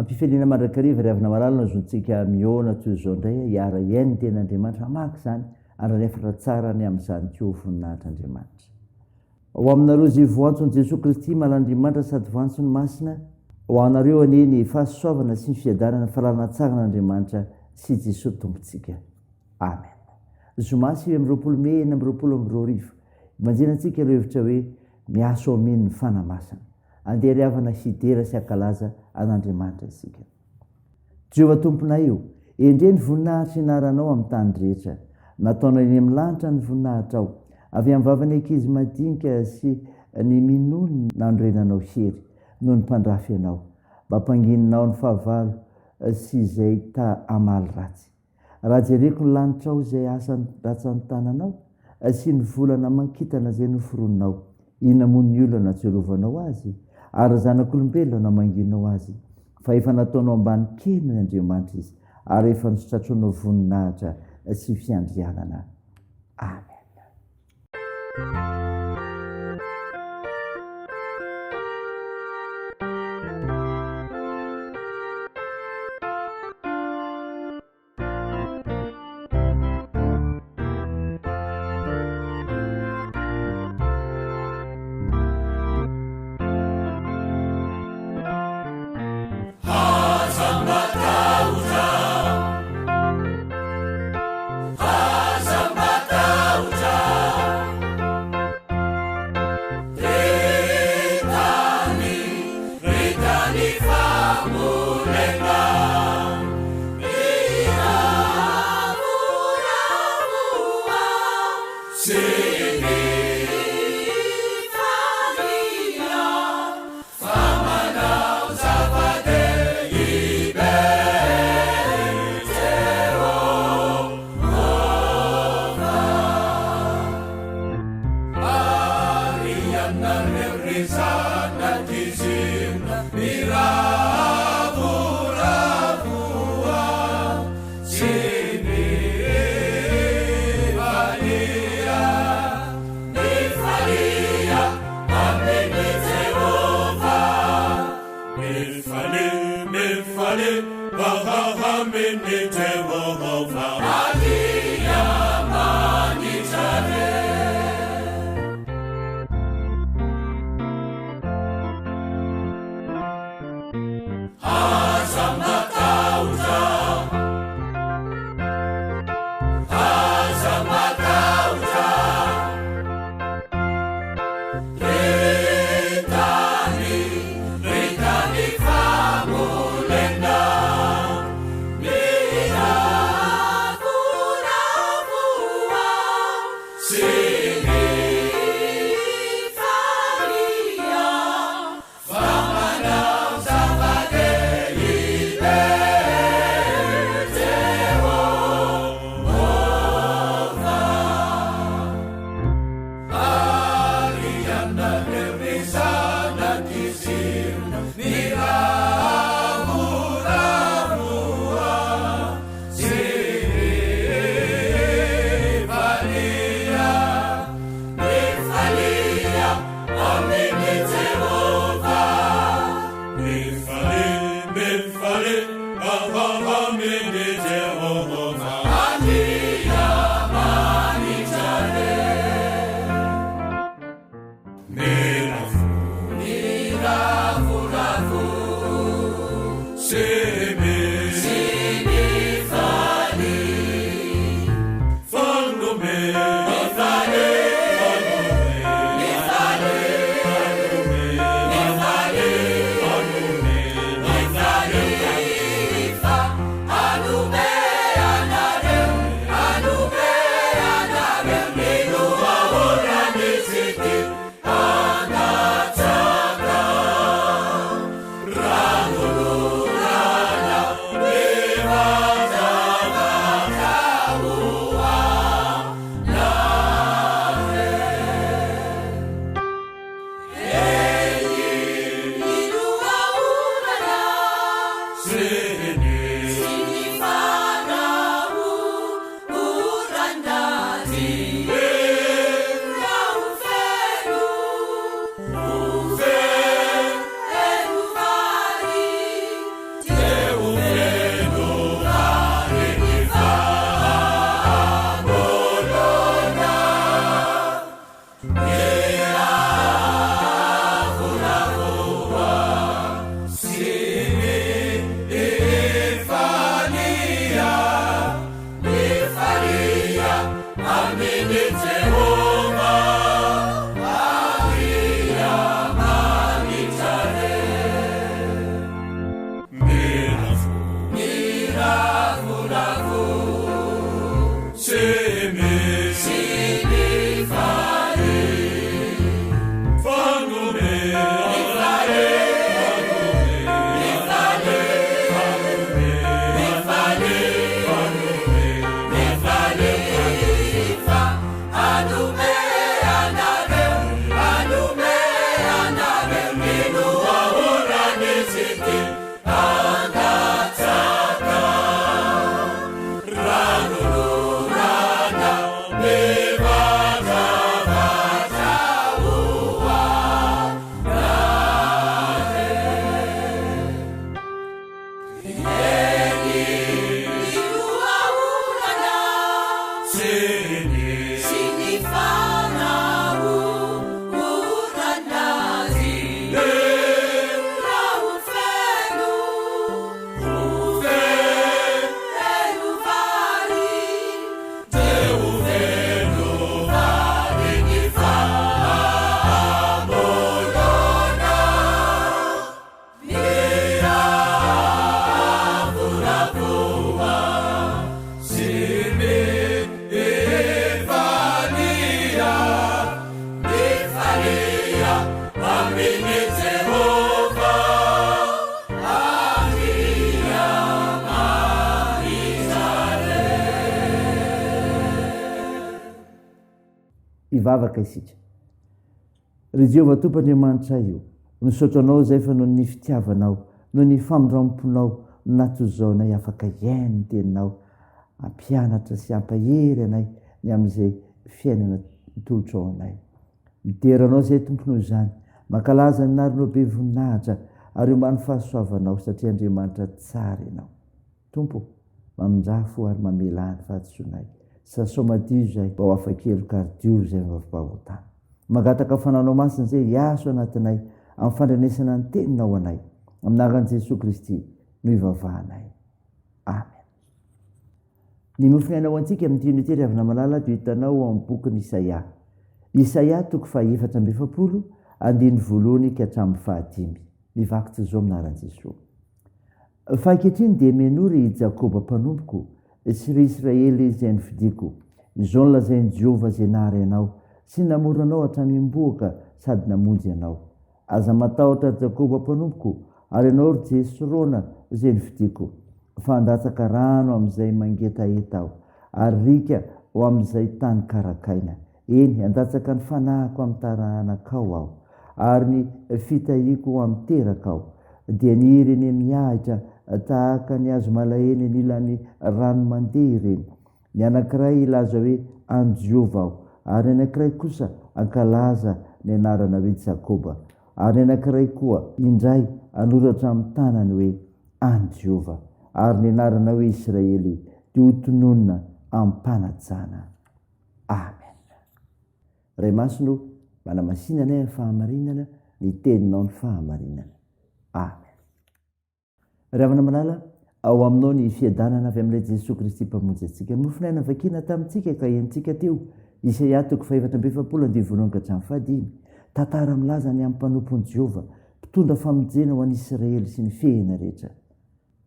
ampifeliana mandrakariva ry avina malalina zontsika miona toy zao indray hiara iainy ten'andriamanitra mamaky zany ary refatra tsara ny amin'izany ko voninahitr'andriamanitra. Ho aminareo zay voantson'i Jesosy Kristy mal'andriamanitra sady voantsony masina, ho anareo ani ny fahasoavana sy ny fiadanana fahalalanatsara'andriamanitra sy Jesosy tompontsika. Amen. Zoma 9/2020 imanjenantsika ireo hevitra hoe miaso aminy ny fanamasana. Andeha ry havana hidera sy akalaza an'Andriamanitra isika. Jehovah tomponay io, endre ny voninahitra inaranao amin'ny tany rehetra. Nataonao eny amin'ny lanitra ny voninahitra ao. Avy amin'ny vavany ankizy madinika sy ny minono nandrenanao hery noho ny mpandrafy anao. Mba hampangininao ny fahavalo sy izay ta amaly ratsy. Raha jereko ny lanitra ao izay asany ratsany tananao sy ny volana mankitana izay noforononao. Inona moa ny olona natserovanao azy ary zanak'olombelona namanginao azy. Fa efa nataonao ambany kely Andriamanitra izy ary efa nisotratronao voninahitra sy fiandrianana. Amen. Ana ivavaka isika. Ry Jehovah Tompoandriamanitra io, misaotra anao zay fa noho ny fitiavanao, noho ny famindramponao natozao anay afaka iaino ny teninao, ampianatra sy ampahery anay ny amin'izay fiainana tolotra ao anay. Miteranao zay tompo noho izany, mankalaza ny narinao be voninahitra ary ombany fahasoavanao satria Andriamanitra tsara ianao. Tompo, mamindrafo ary mamelany fahatsoanay. Sasomadio zay mba ho afakelo kardio zay mivavahotany. Magataka fananao masina zay hiaso anatinay amin'ny fandrenesana ny teninao anay. Aminaran'i Jesosy Kristy no ivavahanay. Amen. Ny mofinainao antsika amin'ny unité avy namalala dia hitanao amin'ny bokin'i Isaia. Isaia 4:7, andiny voalohany ka hatramin'ny 5. Mivakotra zao aminaran'i Jesosy. Fa ankehitriny dia menory i Jakoba mpanompoko sy ry Israely izay nofidiko. Izao nolazain'i Jehovah zay nahary ianao sy namoronao hatramin'imboaka sady namonjy ianao. Aza matahotra Jakoba mpanompoko ary ianao ry Jesirona zay nofidiko. Fa handatsaka rano amin'izay mangetaheta aho ary rika ho amin'izay tany karakaina. Eny, handatsaka ny fanahiko amin'ny taranakao aho ary ny fitahiko amin'ny terakao. Dia nihiry eny miahitra tahaka ny azo malaheny nilan'ny rano mandeha ireny. Ny anankiray ilaza hoe an Jehovah aho ary ny anankiray kosa ankalaza ny anarana hoe Jakoba ary ny anankiray koa indray anoratra amin'ny tanany hoe an Jehovah ary ny anarana hoe Israely dia ho tononona amin'ny mpanajana. Amen. Ray masino, manamasinana ny fahamarinana, ny teninao ny fahamarinana. Amen. Ry havana manala, ao aminao ny fiadanana avy amin'ilay Jesosy Kristy mpamonjy antsika. Mofinaina vakina tamintsika ka entsika teo. Isaia 4:7 andiny voalohany ka hatramin'ny 5. Tantara milaza ny amin'ny mpanompony Jehovah, mpitondra famonjena ho an'i Israely sy ny fehina rehetra.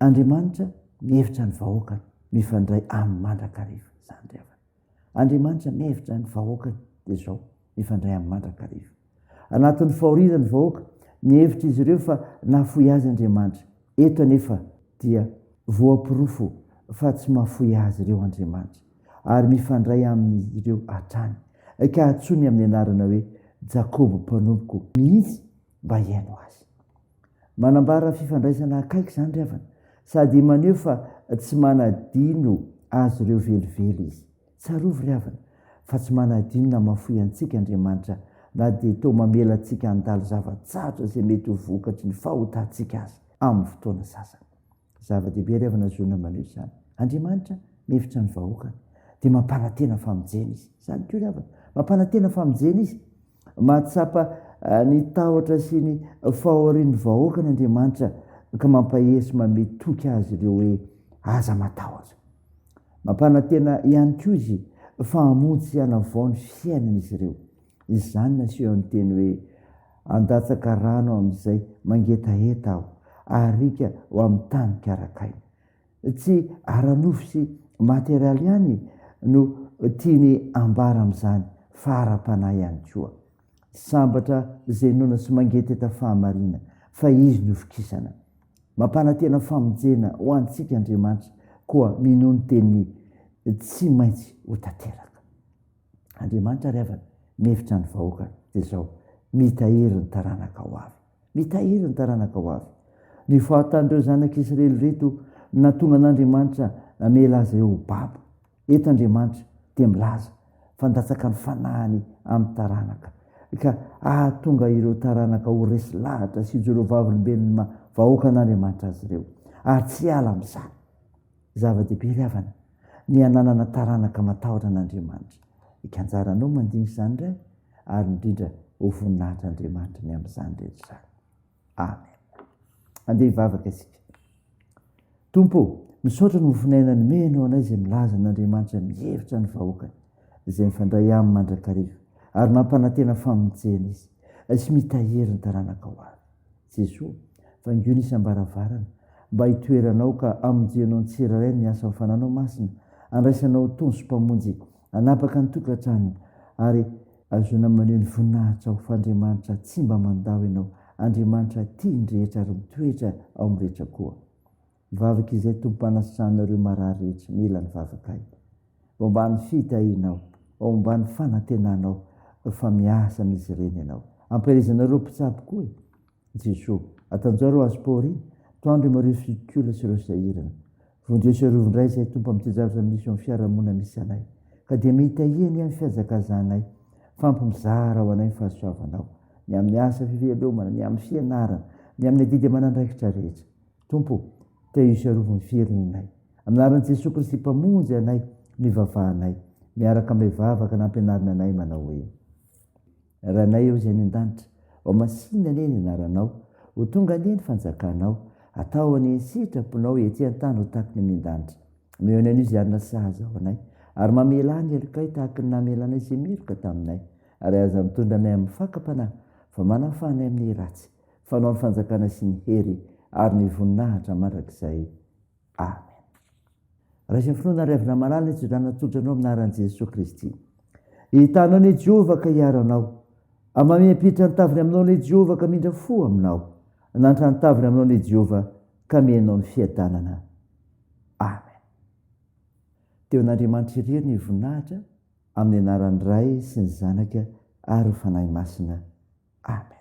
Andriamanitra mihevitra ny vahoakany mifandray amin'ny mandrakariva. Zany ry havana. Andriamanitra mihevitra ny vahoakany dia zao mifandray amin'ny mandrakariva. Anatin'ny fahoriana ny vahoaka, mihevitra izy ireo fa nahafoy azy Andriamanitra. Eto anefa dia voapirofo fa tsy mahafoy azy ireo Andriamanitra ary mifandray amin'izy ireo hatrany. Ka atsony amin'ny anarana hoe Jakoba mpanompoko mihitsy mba hiaino azy. Manambara fifandraisana akaiky zany ry havana, sady maneho fa tsy manadino azy ireo velively izy. Tsarovy ry havana, fa tsy manadino na mahafoy antsika Andriamanitra na dia toa mamela antsika handalo zava-tsarotra izay mety ho vokatry ny fahotantsika azy amin'ny fotoana sasany. Zava-dehibe ry havana zona maneho izany. Andriamanitra mihevitra ny vahoakany dia mampanantena famonjena izy. Zany koa ry havana, mampanantena famonjena izy. Mahatsapa ny tahotra sy ny fahorian'ny vahoakany Andriamanitra ka mampahery sy mametoky azy ireo hoe aza matahotra. Mampanantena ihany koa izy fa hamonjy sy hanavao ny fiainan'izy ireo. Izany naseho ny teny hoe handatsaka rano amin'izay mangetaheta aho ary rika ho amin'ny tany karakaina. Tsy aranofo sy materialy ihany no tiany ambara amin'izany fa ara-panahy ihany koa. Sambatra izay nona sy mangetaheta fahamarina fa izy no fikisana. Mampanantena famonjena ho antsika Andriamanitra koa mino ny teny tsy maintsy ho tanteraka. Andriamanitra ry havana mihevitra ny vahoakany dia zao mitahiry ny taranaka ho avy. Mitahiry ny taranaka ho avy. Ny fahatan'ireo zanak'Israely reto natonga an'Andriamanitra namela azy eo ho babo. Eto Andriamanitra dia milaza fandatsaka ny fanahiny amin'ny taranaka ka ahatonga ireo taranaka ho resy lahatra sy Jerovavilombelona vahoaka an'Andriamanitra azy ireo ary tsy ala amin'izany. Zava-dehibe ry havana ny ananana taranaka matahotra an'Andriamanitra. Ikanjaranao mandiny izany indray ary indrindra ho voninahitra Andriamanitra ny amin'izany rehetra izany. Amen. Andeha hivavaka isika. Tompo, misaotra ny mofinainany meno anay izay milaza n'Andriamanitra mihevitra ny vahoakany izay mifandray amin'ny mandrakariva ary mampanantena famonjena izy sy mitahiry ny taranaka ho avy. Jesosy, vangio isam-baravarana mba hitoeranao ka amonjenao ny tsirairay ny asa fananao masina, andraisanao tony sy mpamonjy anapaka ny tokantrano ary azona maneho ny voninahitra ho f'Andriamanitra tsy mba mandao ianao. Andriamanitra tia ny rehetra ary mitoetra ao amin'ny rehetra koa. Vavaka izay tompo-panasitranareo marary rehetra mila ny vavaka ay. Ao ambany fitahinao, ao ambany fanantenanao, fa miasa mizy ireny ianao ampirizanareo mpitsabo koa Jesosy atanjaro asport iny toandro mareo fikula sy ireo sahirana vondreo sy rovondray izay tompo amin'ny tijavatra misy amin'ny fiarahamonina misy anay ka dia mihita eny amin'ny fiazakazanay fampimizara ho anay ny fahasoavanao ny amin'ny asa fivelomana ny amin'ny fianarana ny amin'ny adidy amanandraikitra rehetra tompo tehisarovony firenenay aminaran'i Jesosy Kristy mpamonjy anay mivavahanay miaraka amin'ny vavaka nampianarina anay manao hoe ranay eo izay ny an-danitra ao masina ane ny anaranao ho tonga ane ny fanjakanao atao any sitraponao ety an-tany ho tahaky ny an-danitra mihona an'io izay arina sahaza ao anay ary mamela ny elikay tahaky ny namelanay izay miroka taminay ary aza mitondra anay amin'ny fakapanahy fa manafanay amin'ny ratsy fanao ny fanjakana sy ny hery ary ny voninahitra mandrakizay amen. Raha izay finoana riavina malala ny tsodrana-totranao aminaran'i Jesosy Kristy hitanao ny Jehovah ka hiaranao amamepitra ny taviny aminao ny Jehovah ka mindra fo aminao nantra ny taviny aminao ny Jehovah ka menao ny fiadanana amen. Teo n'Andriamanitra irery ny voninahitra amin'ny anaran'ny Ray sy ny Zanaka ary ny fanahy masina amen.